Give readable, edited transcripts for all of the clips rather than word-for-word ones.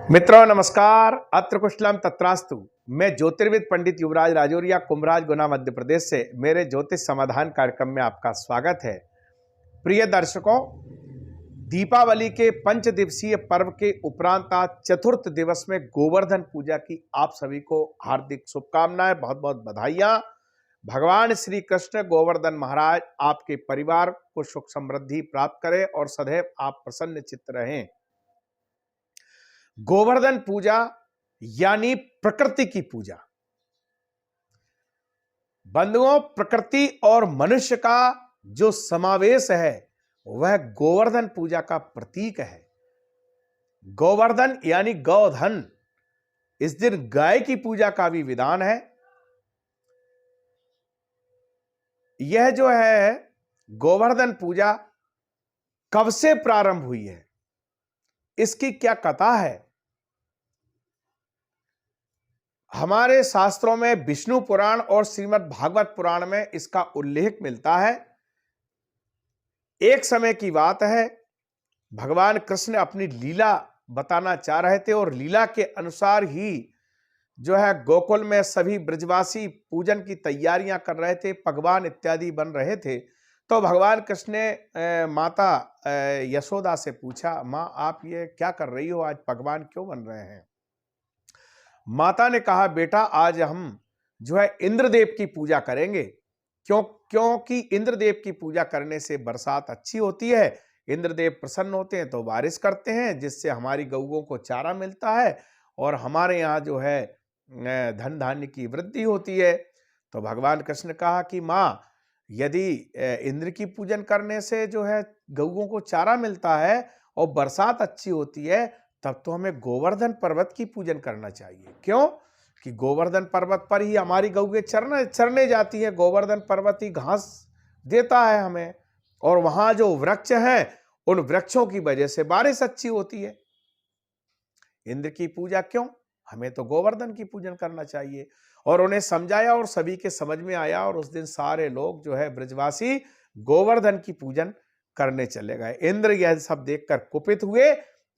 मित्रों नमस्कार। अत्र कुशलम तत्रास्तु। मैं ज्योतिर्विद पंडित युवराज राजौरिया कुंभराज गुना मध्य प्रदेश से मेरे ज्योतिष समाधान कार्यक्रम में आपका स्वागत है। प्रिय दर्शकों, दीपावली के पंच दिवसीय पर्व के उपरांत आज चतुर्थ दिवस में गोवर्धन पूजा की आप सभी को हार्दिक शुभकामनाएं, बहुत बहुत बधाइयां। भगवान श्री कृष्ण गोवर्धन महाराज आपके परिवार को सुख समृद्धि प्राप्त करें और सदैव आप प्रसन्न चित्त रहें। गोवर्धन पूजा यानी प्रकृति की पूजा। बंधुओं, प्रकृति और मनुष्य का जो समावेश है वह गोवर्धन पूजा का प्रतीक है। गोवर्धन यानी गौधन। इस दिन गाय की पूजा का भी विधान है। यह जो है गोवर्धन पूजा कब से प्रारंभ हुई है, इसकी क्या कथा है? हमारे शास्त्रों में विष्णु पुराण और श्रीमद् भागवत पुराण में इसका उल्लेख मिलता है। एक समय की बात है, भगवान कृष्ण अपनी लीला बताना चाह रहे थे और लीला के अनुसार ही जो है गोकुल में सभी ब्रजवासी पूजन की तैयारियां कर रहे थे, पकवान इत्यादि बन रहे थे। तो भगवान कृष्ण ने माता यशोदा से पूछा, माँ आप ये क्या कर रही हो, आज पकवान क्यों बन रहे हैं? माता ने कहा, बेटा आज हम जो है इंद्रदेव की पूजा करेंगे। क्योंकि इंद्रदेव की पूजा करने से बरसात अच्छी होती है, इंद्रदेव प्रसन्न होते हैं तो बारिश करते हैं, जिससे हमारी गऊओं को चारा मिलता है और हमारे यहाँ जो है धन धान्य की वृद्धि होती है। तो भगवान कृष्ण ने कहा कि माँ, यदि इंद्र की पूजन करने से जो है गऊओं को चारा मिलता है और बरसात अच्छी होती है, तब तो हमें गोवर्धन पर्वत की पूजन करना चाहिए। क्यों? कि गोवर्धन पर्वत पर ही हमारी गौएं चरने जाती है। गोवर्धन पर्वत ही घास देता है हमें, और वहां जो वृक्ष हैं उन वृक्षों की वजह से बारिश अच्छी होती है। इंद्र की पूजा क्यों? हमें तो गोवर्धन की पूजन करना चाहिए। और उन्हें समझाया और सभी के समझ में आया, और उस दिन सारे लोग जो है ब्रजवासी गोवर्धन की पूजन करने चले गए। इंद्र यह सब देखकर कुपित हुए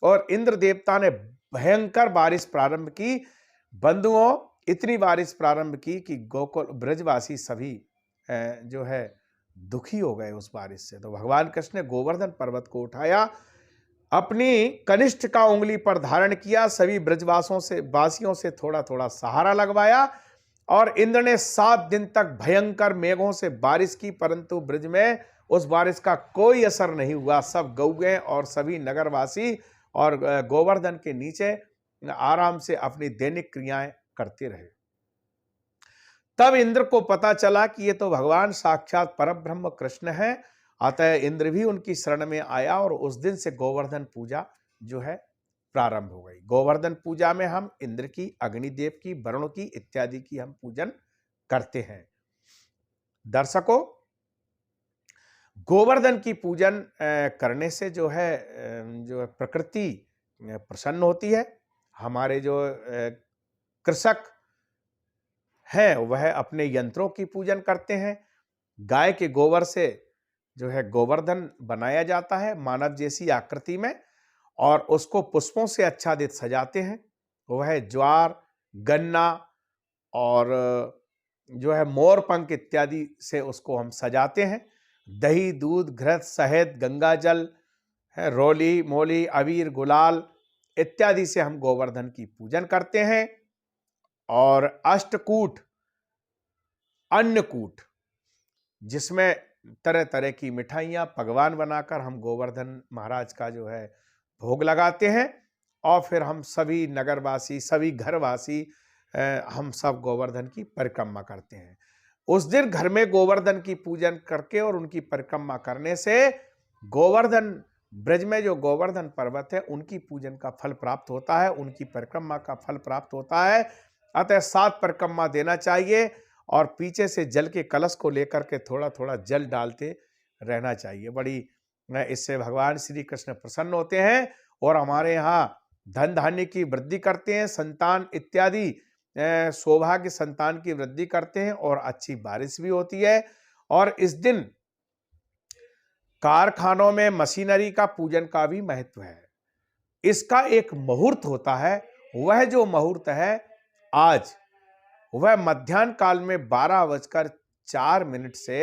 और इंद्र देवता ने भयंकर बारिश प्रारंभ की। बंधुओं, इतनी बारिश प्रारंभ की कि गोकुल ब्रजवासी सभी जो है दुखी हो गए उस बारिश से। तो भगवान कृष्ण ने गोवर्धन पर्वत को उठाया, अपनी कनिष्ठ का उंगली पर धारण किया, सभी वासियों से थोड़ा थोड़ा सहारा लगवाया, और इंद्र ने 7 दिन तक भयंकर मेघों से बारिश की, परंतु ब्रज में उस बारिश का कोई असर नहीं हुआ। सब गौएं और सभी नगरवासी और गोवर्धन के नीचे आराम से अपनी दैनिक क्रियाएं करते रहे। तब इंद्र को पता चला कि ये तो भगवान साक्षात परब्रह्म कृष्ण है। अतः इंद्र भी उनकी शरण में आया और उस दिन से गोवर्धन पूजा जो है प्रारंभ हो गई। गोवर्धन पूजा में हम इंद्र की, अग्निदेव की, वरुण की इत्यादि की हम पूजन करते हैं। दर्शकों, गोवर्धन की पूजन करने से जो है प्रकृति प्रसन्न होती है। हमारे जो कृषक हैं वह अपने यंत्रों की पूजन करते हैं। गाय के गोबर से जो है गोवर्धन बनाया जाता है मानव जैसी आकृति में, और उसको पुष्पों से आच्छादित सजाते हैं। वह ज्वार, गन्ना और जो है मोर पंख इत्यादि से उसको हम सजाते हैं। दही, दूध, घृत, शहद, गंगा जल, रोली, मोली, अबीर, गुलाल इत्यादि से हम गोवर्धन की पूजन करते हैं। और अष्टकूट, अन्नकूट, जिसमें तरह तरह की मिठाइयाँ, पकवान बनाकर हम गोवर्धन महाराज का जो है भोग लगाते हैं। और फिर हम सभी नगरवासी, सभी घरवासी हम सब गोवर्धन की परिक्रमा करते हैं। उस दिन घर में गोवर्धन की पूजन करके और उनकी परिक्रमा करने से गोवर्धन, ब्रज में जो गोवर्धन पर्वत है उनकी पूजन का फल प्राप्त होता है, उनकी परिक्रमा का फल प्राप्त होता है। अतः 7 परिक्रमा देना चाहिए, और पीछे से जल के कलश को लेकर के थोड़ा थोड़ा जल डालते रहना चाहिए। बड़ी इससे भगवान श्री कृष्ण प्रसन्न होते हैं और हमारे यहाँ धन धान्य की वृद्धि करते हैं, संतान इत्यादि सौभाग्य संतान की वृद्धि करते हैं, और अच्छी बारिश भी होती है। और इस दिन कारखानों में मशीनरी का पूजन का भी महत्व है। इसका एक मुहूर्त होता है। वह जो मुहूर्त है आज, वह मध्याह्न काल में 12:04 से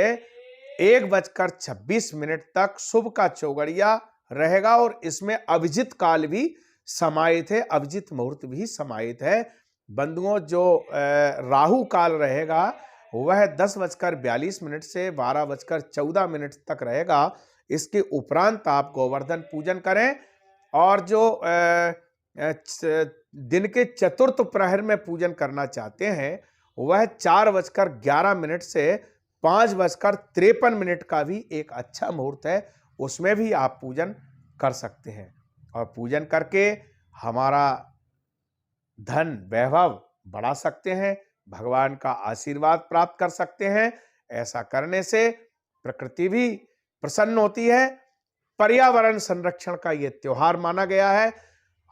1:26 तक शुभ का चौगड़िया रहेगा और इसमें अभिजित काल भी समाहित है, अभिजित मुहूर्त भी समाहित है। बंधुओं, जो राहु काल रहेगा वह 10:42 से 12:14 तक रहेगा। इसके उपरांत आप गोवर्धन पूजन करें और जो दिन के चतुर्थ प्रहर में पूजन करना चाहते हैं वह 4:11 से 5:53 का भी एक अच्छा मुहूर्त है, उसमें भी आप पूजन कर सकते हैं और पूजन करके हमारा धन वैभव बढ़ा सकते हैं, भगवान का आशीर्वाद प्राप्त कर सकते हैं। ऐसा करने से प्रकृति भी प्रसन्न होती है। पर्यावरण संरक्षण का ये त्योहार माना गया है।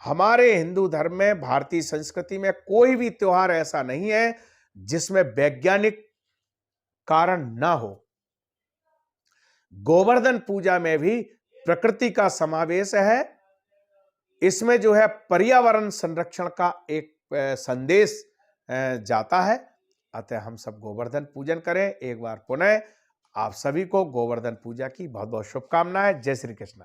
हमारे हिंदू धर्म में, भारतीय संस्कृति में कोई भी त्योहार ऐसा नहीं है जिसमें वैज्ञानिक कारण ना हो। गोवर्धन पूजा में भी प्रकृति का समावेश है। इसमें जो है पर्यावरण संरक्षण का एक संदेश जाता है। अतः हम सब गोवर्धन पूजन करें। एक बार पुनः आप सभी को गोवर्धन पूजा की बहुत बहुत शुभकामनाएं। जय श्री कृष्ण।